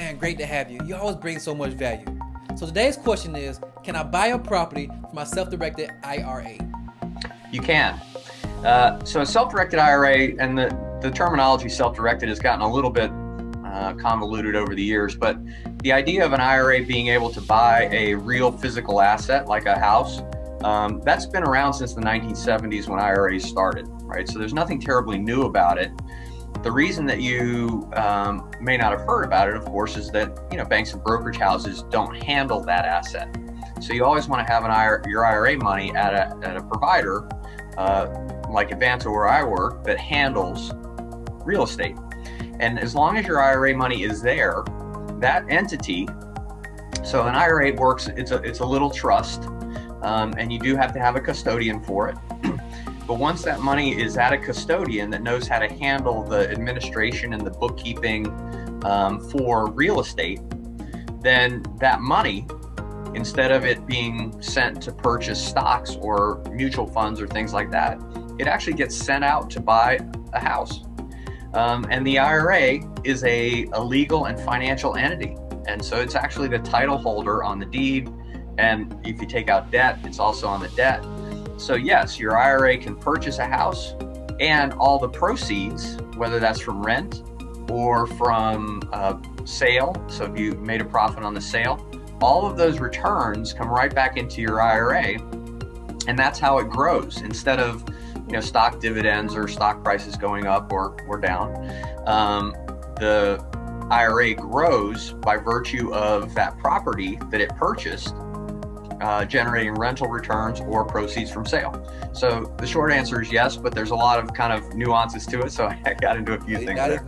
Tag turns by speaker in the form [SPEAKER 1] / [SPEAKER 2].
[SPEAKER 1] Man, great to have you. You always bring so much value. So today's question is, can I buy a property for my self-directed IRA?
[SPEAKER 2] You can. So a self-directed IRA, and the terminology self-directed has gotten a little bit convoluted over the years, but the idea of an IRA being able to buy a real physical asset like a house, that's been around since the 1970s when IRAs started, right? So there's nothing terribly new about it. The reason that you may not have heard about it, of course, is that banks and brokerage houses don't handle that asset. So you always want to have your IRA money at a provider like Advanta, where I work, that handles real estate. And as long as your IRA money is there, that entity, so an IRA works, it's a little trust, and you do have to have a custodian for it. But once that money is at a custodian that knows how to handle the administration and the bookkeeping for real estate, then that money, instead of it being sent to purchase stocks or mutual funds or things like that, it actually gets sent out to buy a house. And the IRA is a legal and financial entity. And so it's actually the title holder on the deed. And if you take out debt, it's also on the debt. So yes, your IRA can purchase a house, and all the proceeds, whether that's from rent or from sale, so if you made a profit on the sale, all of those returns come right back into your IRA, and that's how it grows. Instead of stock dividends or stock prices going up or down, the IRA grows by virtue of that property that it purchased, generating rental returns or proceeds from sale. So the short answer is yes, but there's a lot of kind of nuances to it, so I got into a few things there.